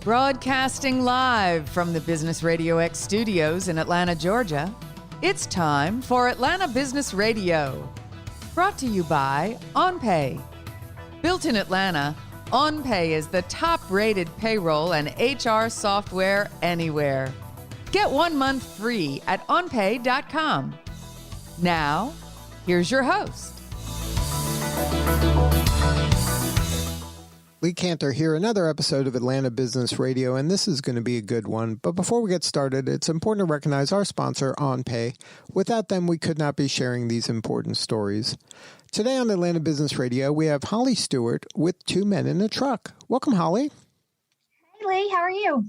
Broadcasting live from the Business RadioX studios in Atlanta, Georgia, it's time for Atlanta Business Radio. Brought to you by OnPay. Built in Atlanta, OnPay is the top-rated payroll and HR software anywhere. Get 1 month free at onpay.com. Now, here's your host. Lee Cantor here, another episode of Atlanta Business Radio, and this is going to be a good one. But before we get started, it's important to recognize our sponsor, OnPay. Without them, we could not be sharing these important stories. Today on Atlanta Business Radio, we have Holly Stewart with Two Men in a Truck. Welcome, Holly. Hey, Lee. How are you?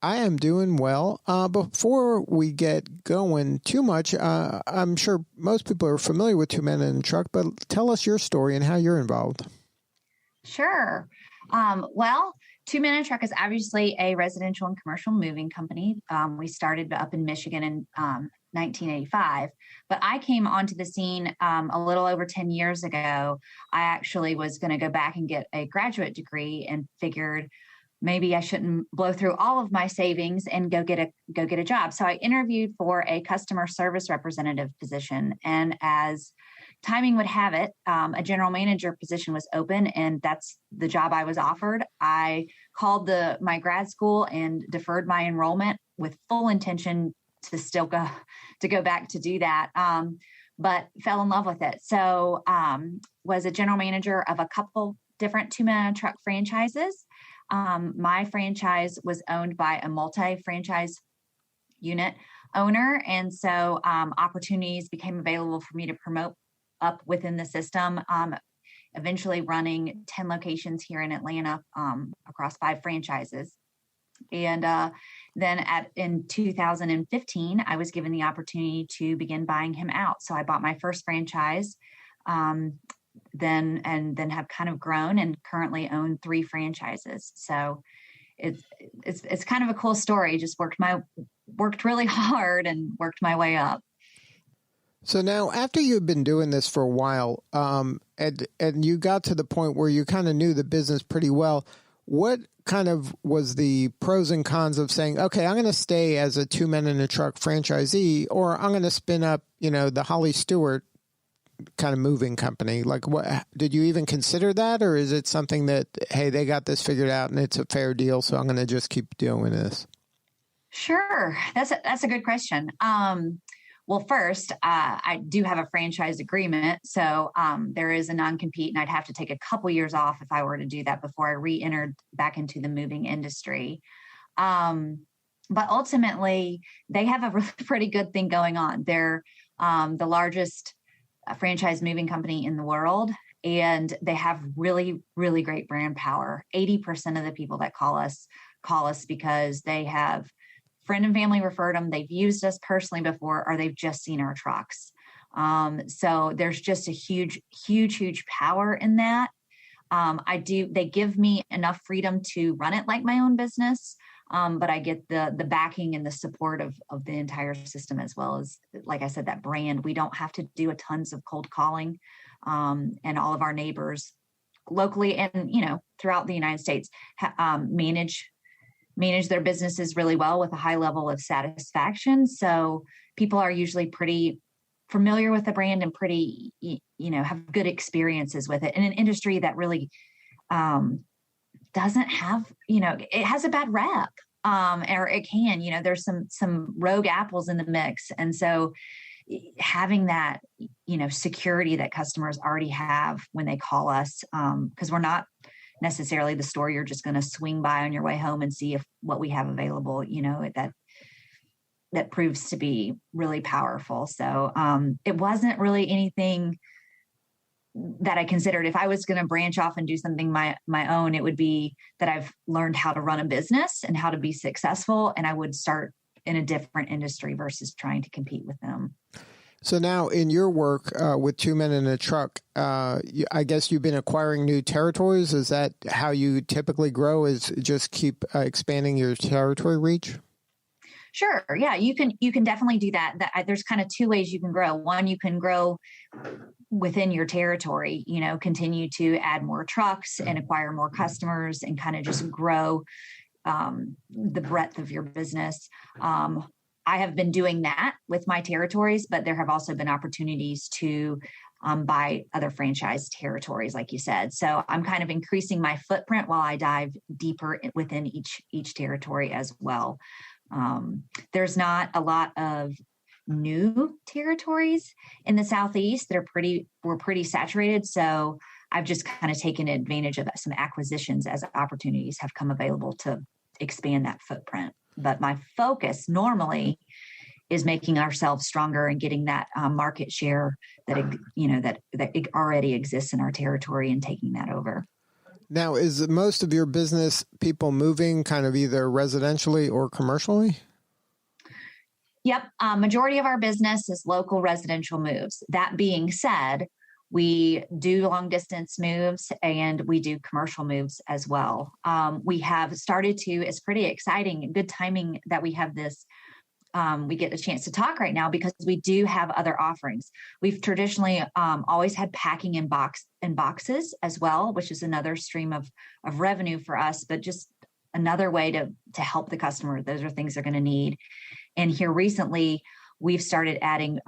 I am doing well. Before we get going too much, I'm sure most people are familiar with Two Men in a Truck, but tell us your story and how you're involved. Sure. Well, Two Men in a Truck is obviously a residential and commercial moving company. We started up in Michigan in 1985, but I came onto the scene a little over 10 years ago. I actually was going to go back and get a graduate degree and figured maybe I shouldn't blow through all of my savings and go get a job. So I interviewed for a customer service representative position, and as timing would have it, a general manager position was open, and that's the job I was offered. I called my grad school and deferred my enrollment with full intention to still go back to do that, but fell in love with it. So was a general manager of a couple different Two Men in a Truck franchises. My franchise was owned by a multi-franchise unit owner, and so opportunities became available for me to promote up within the system, eventually running 10 locations here in Atlanta across 5 franchises. And then in 2015, I was given the opportunity to begin buying him out. So I bought my first franchise, then have kind of grown and currently own 3 franchises. So it's kind of a cool story. Just worked really hard and worked my way up. So now, after you've been doing this for a while, and you got to the point where you kind of knew the business pretty well, what kind of was the pros and cons of saying, okay, I'm going to stay as a Two Men in a Truck franchisee, or I'm going to spin up, the Holly Stewart kind of moving company? Like, what did you even consider that, or is it something that, hey, they got this figured out and it's a fair deal, so I'm going to just keep doing this? Sure, that's a good question. Well, first, I do have a franchise agreement, so there is a non-compete, and I'd have to take a couple years off if I were to do that before I re-entered back into the moving industry. But ultimately, they have a really pretty good thing going on. They're the largest franchise moving company in the world, and they have really, really great brand power. 80% of the people that call us because they have friend and family referred them, they've used us personally before, or they've just seen our trucks. So there's just a huge, huge, huge power in that. They give me enough freedom to run it like my own business, but I get the backing and the support of the entire system, as well as, like I said, that brand. We don't have to do a tons of cold calling, and all of our neighbors locally and, throughout the United States manage their businesses really well with a high level of satisfaction. So people are usually pretty familiar with the brand and pretty, have good experiences with it in an industry that really doesn't have, it has a bad rep, or it can, there's some rogue apples in the mix. And so having that, security that customers already have when they call us, because we're not necessarily the store you're just going to swing by on your way home and see what we have available, that proves to be really powerful. So it wasn't really anything that I considered. If I was going to branch off and do something my own, it would be that I've learned how to run a business and how to be successful, and I would start in a different industry versus trying to compete with them. So now in your work with Two Men in a Truck, I guess you've been acquiring new territories. Is that how you typically grow, is just keep expanding your territory reach? Sure. Yeah, you can definitely do that. There's kind of 2 ways you can grow. One, you can grow within your territory, continue to add more trucks and acquire more customers and kind of just grow the breadth of your business. I have been doing that with my territories, but there have also been opportunities to buy other franchise territories, like you said. So I'm kind of increasing my footprint while I dive deeper within each territory as well. There's not a lot of new territories in the Southeast that we're pretty saturated. So I've just kind of taken advantage of some acquisitions as opportunities have come available to expand that footprint. But my focus normally is making ourselves stronger and getting that market share that it already exists in our territory and taking that over. Now, is most of your business people moving kind of either residentially or commercially? Yep. Majority of our business is local residential moves. That being said, we do long distance moves and we do commercial moves as well. We have started to, it's pretty exciting and good timing that we have this. We get a chance to talk right now because we do have other offerings. We've traditionally always had packing in boxes as well, which is another stream of revenue for us, but just another way to help the customer. Those are things they're going to need. And here recently, we've started adding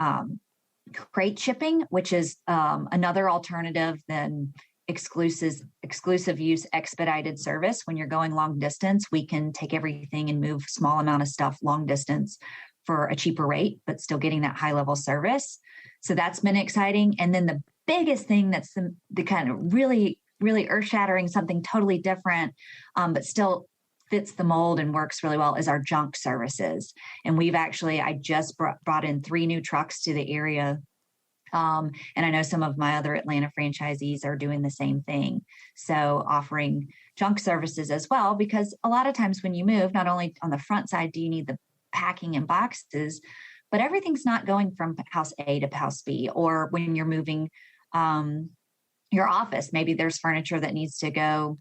crate shipping, which is another alternative than exclusive use expedited service. When you're going long distance, we can take everything and move small amount of stuff long distance for a cheaper rate, but still getting that high level service. So that's been exciting. And then the biggest thing that's the kind of really, really earth shattering, something totally different, but still fits the mold and works really well is our junk services. And I just brought in 3 new trucks to the area. And I know some of my other Atlanta franchisees are doing the same thing. So offering junk services as well, because a lot of times when you move, not only on the front side do you need the packing and boxes, but everything's not going from house A to house B. Or when you're moving your office, maybe there's furniture that needs to go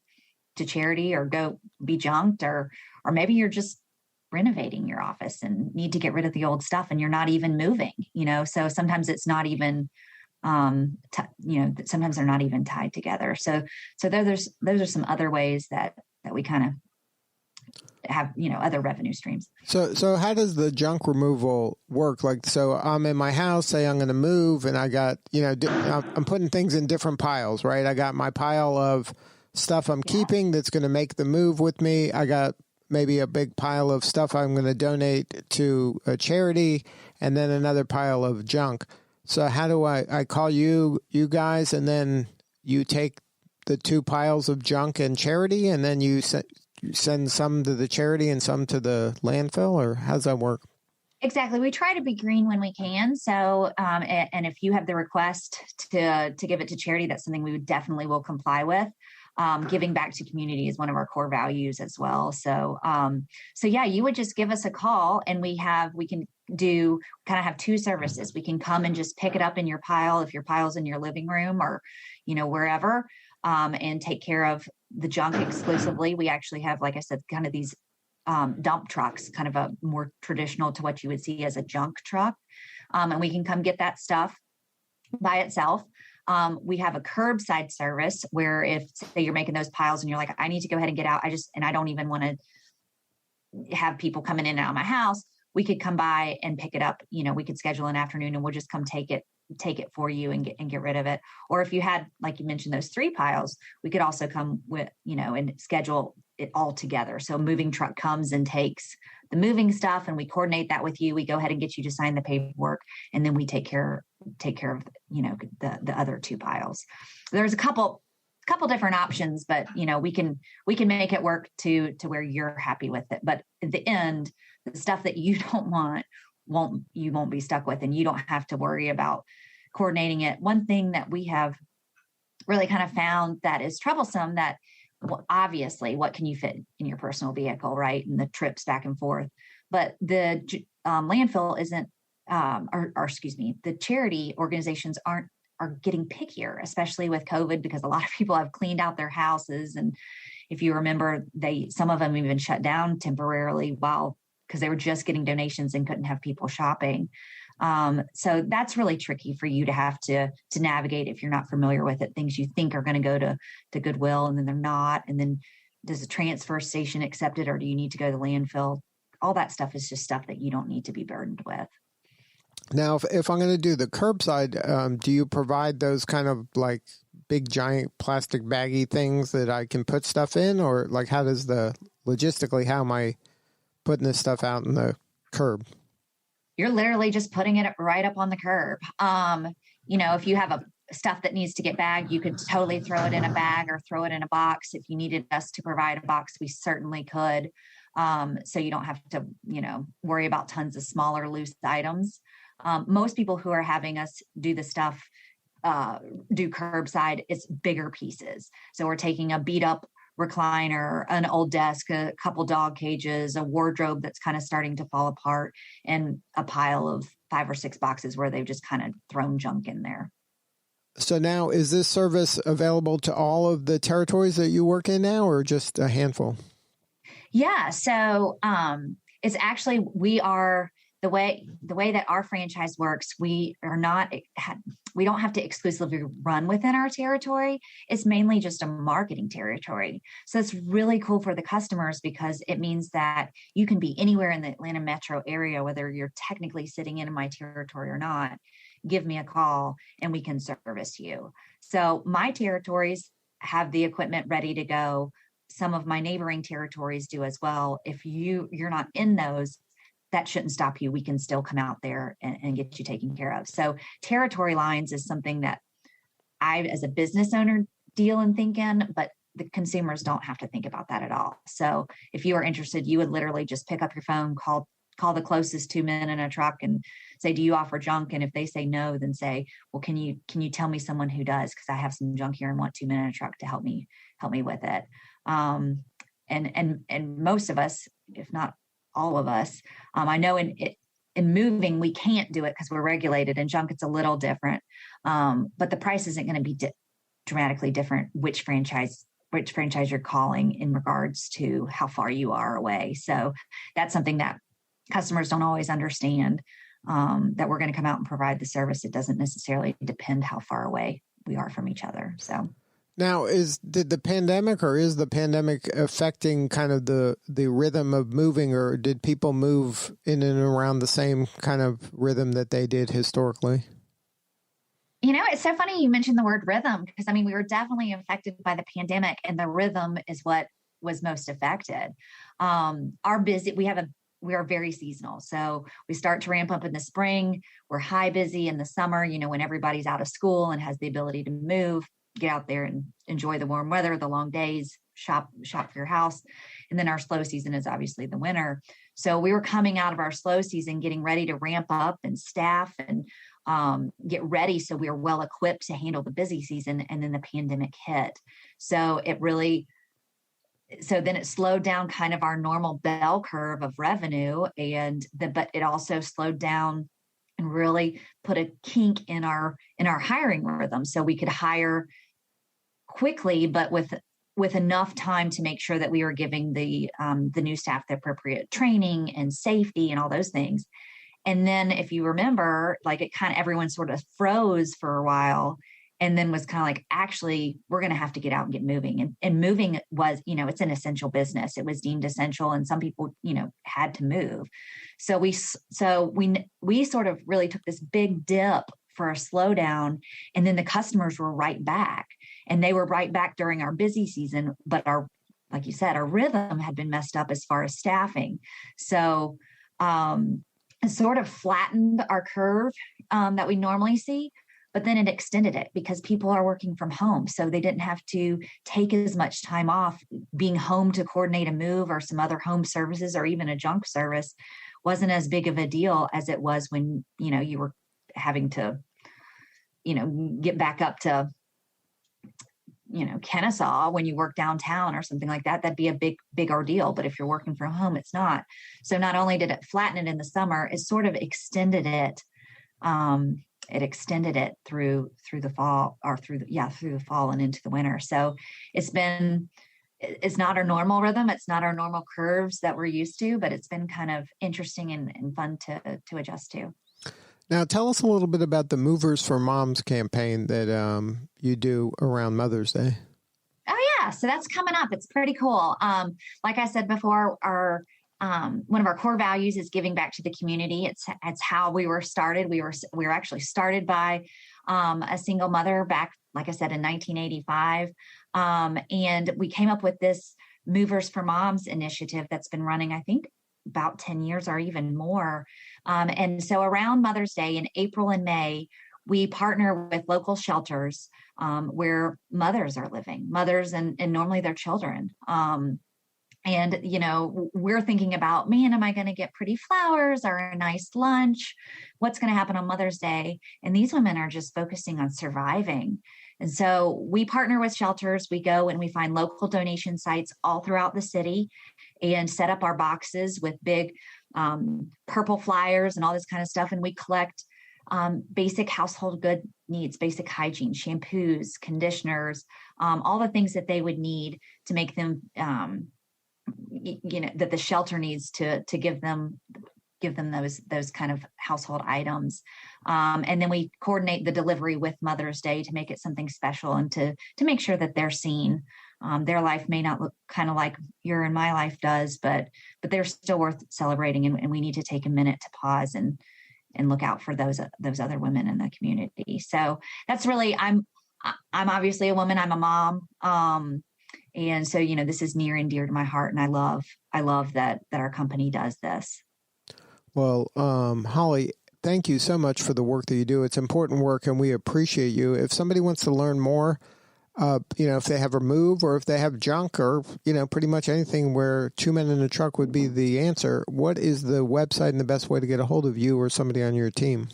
to charity or go be junked, or maybe you're just renovating your office and need to get rid of the old stuff and you're not even moving, so sometimes it's not even, sometimes they're not even tied together. So those are some other ways that we kind of have, other revenue streams. So how does the junk removal work? Like, so I'm in my house, say I'm going to move and I got, I'm putting things in different piles, right? I got my pile of stuff I'm keeping that's going to make the move with me. I got maybe a big pile of stuff I'm going to donate to a charity, and then another pile of junk. So how do I call you guys, and then you take the 2 piles of junk and charity, and then you send some to the charity and some to the landfill, or how does that work? Exactly. We try to be green when we can. So, and if you have the request to give it to charity, that's something we definitely will comply with. Giving back to community is one of our core values as well. So yeah, you would just give us a call and we can have 2 services. We can come and just pick it up in your pile, if your pile's in your living room or, wherever, and take care of the junk exclusively. We actually have, like I said, kind of these dump trucks, kind of a more traditional to what you would see as a junk truck. And we can come get that stuff by itself. We have a curbside service where if say you're making those piles and you're like, I need to go ahead and get out. I don't even want to have people coming in and out of my house. We could come by and pick it up. We could schedule an afternoon and we'll just come take it for you and get rid of it. Or if you had, like you mentioned, those 3 piles, we could also come with, and schedule it all together. So a moving truck comes and takes the moving stuff and we coordinate that with you. We go ahead and get you to sign the paperwork and then we take care of, the other 2 piles. There's a couple different options, but we can make it work to where you're happy with it. But at the end, the stuff that you don't want, you won't be stuck with, and you don't have to worry about coordinating it. One thing that we have really kind of found that is troublesome, that obviously what can you fit in your personal vehicle, right? And the trips back and forth, but the landfill isn't, the charity organizations are getting pickier, especially with COVID, because a lot of people have cleaned out their houses. And if you remember, some of them even shut down temporarily because they were just getting donations and couldn't have people shopping. So that's really tricky for you to have to navigate if you're not familiar with it. Things you think are going to go to Goodwill and then they're not. And then does a transfer station accept it, or do you need to go to the landfill? All that stuff is just stuff that you don't need to be burdened with. Now, if I'm going to do the curbside, do you provide those kind of like big giant plastic baggy things that I can put stuff in, or like how am I putting this stuff out in the curb? You're literally just putting it right up on the curb. If you have stuff that needs to get bagged, you could totally throw it in a bag or throw it in a box. If you needed us to provide a box, we certainly could. So you don't have to, worry about tons of smaller loose items. Most people who are having us do the stuff, do curbside, it's bigger pieces. So we're taking a beat up recliner, an old desk, a couple dog cages, a wardrobe that's kind of starting to fall apart, and a pile of 5 or 6 boxes where they've just kind of thrown junk in there. So now, is this service available to all of the territories that you work in now, or just a handful? Yeah. So it's actually, we are the way that our franchise works. We don't have to exclusively run within our territory. It's mainly just a marketing territory. So it's really cool for the customers because it means that you can be anywhere in the Atlanta metro area, whether you're technically sitting in my territory or not. Give me a call and we can service you. So my territories have the equipment ready to go. Some of my neighboring territories do as well. If you're not in those, that shouldn't stop you. We can still come out there and get you taken care of. So territory lines is something that I, as a business owner, deal and think in, but the consumers don't have to think about that at all. So if you are interested, you would literally just pick up your phone, call the closest 2 men in a truck and say, do you offer junk? And if they say no, then say, well, can you tell me someone who does? Because I have some junk here and want 2 men in a truck to help me with it. And most of us, if not all of us, I know in moving, we can't do it because we're regulated. In junk, it's a little different. But the price isn't going to be dramatically different, which franchise you're calling in regards to how far you are away. So that's something that customers don't always understand, that we're going to come out and provide the service. It doesn't necessarily depend how far away we are from each other. So now, did the pandemic affecting kind of the rhythm of moving, or did people move in and around the same kind of rhythm that they did historically? It's so funny you mentioned the word rhythm, because we were definitely affected by the pandemic, and the rhythm is what was most affected. We are very seasonal. So we start to ramp up in the spring. We're high busy in the summer, when everybody's out of school and has the ability to move, get out there and enjoy the warm weather, the long days, shop for your house. And then our slow season is obviously the winter. So we were coming out of our slow season, getting ready to ramp up and staff and get ready so we were well equipped to handle the busy season. And then the pandemic hit. So then it slowed down kind of our normal bell curve of revenue, but it also slowed down and really put a kink in our hiring rhythm. So we could hire quickly, but with enough time to make sure that we were giving the new staff the appropriate training and safety and all those things. And then if you remember, everyone sort of froze for a while, and then was kind of like, actually, we're going to have to get out and get moving. And moving was, it's an essential business. It was deemed essential. And some people, had to move. So we sort of really took this big dip for a slowdown. And then the customers were right back. And they were right back during our busy season. But like you said, our rhythm had been messed up as far as staffing. So it sort of flattened our curve that we normally see. But then it extended it because people are working from home. So they didn't have to take as much time off. Being home to coordinate a move or some other home services or even a junk service wasn't as big of a deal as it was when, you were having to, get back up to, Kennesaw when you work downtown or something like that. That'd be a big ordeal. But if you're working from home, it's not. So not only did it flatten it in the summer, it sort of extended it. It extended it through the fall through the fall and into the winter. So it's not our normal rhythm. It's not our normal curves that we're used to, but it's been kind of interesting and fun to adjust to. Now, tell us a little bit about the Movers for Moms campaign that you do around Mother's Day. Oh Yeah, so that's coming up. It's pretty cool. Like I said before, our one of our core values is giving back to the community. It's how we were started. We were actually started by a single mother back, like I said, in 1985, and we came up with this Movers for Moms initiative that's been running, I think, about 10 years or even more. And so around Mother's Day in April and May, we partner with local shelters where mothers are living, mothers and normally their children. And, we're thinking about, man, am I going to get pretty flowers or a nice lunch? What's going to happen on Mother's Day? And these women are just focusing on surviving. And so we partner with shelters. We go and we find local donation sites all throughout the city and set up our boxes with big purple flyers and all this kind of stuff. And we collect basic household good needs, basic hygiene, shampoos, conditioners, all the things that they would need to make them, that the shelter needs to give them those kind of household items. And then we coordinate the delivery with Mother's Day to make it something special and to make sure that they're seen. Their life may not look kind of like your and my life does, but they're still worth celebrating. And we need to take a minute to pause and look out for those other women in the community. So that's really, I'm obviously a woman, I'm a mom. And so, this is near and dear to my heart. And I love that our company does this. Well, Holly, thank you so much for the work that you do. It's important work and we appreciate you. If somebody wants to learn more, if they have a move or if they have junk or, pretty much anything where 2 men in a truck would be the answer, what is the website and the best way to get a hold of you or somebody on your team?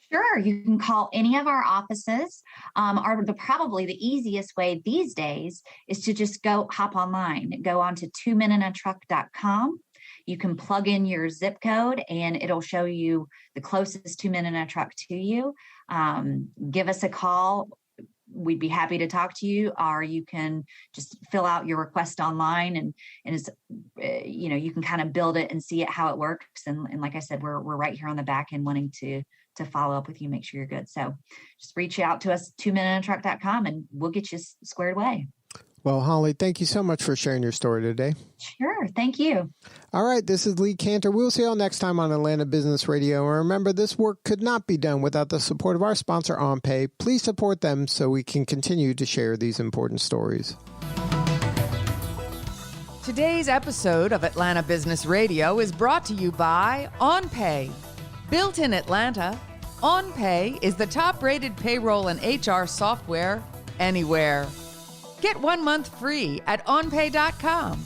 Sure. You can call any of our offices. Probably the easiest way these days is to just hop online, go on to 2meninatruck.com. You can plug in your zip code and it'll show you the closest 2 men in a truck to you. Give us a call. We'd be happy to talk to you, or you can just fill out your request online and it's, you can kind of build it and see it, how it works. And like I said, we're right here on the back end wanting to follow up with you, make sure you're good. So just reach out to us, 2meninatruck.com, and we'll get you squared away. Well, Holly, thank you so much for sharing your story today. Sure. Thank you. All right. This is Lee Cantor. We'll see you all next time on Atlanta Business Radio. And remember, this work could not be done without the support of our sponsor, OnPay. Please support them so we can continue to share these important stories. Today's episode of Atlanta Business Radio is brought to you by OnPay. Built in Atlanta, OnPay is the top-rated payroll and HR software anywhere. Get 1 month free at onpay.com.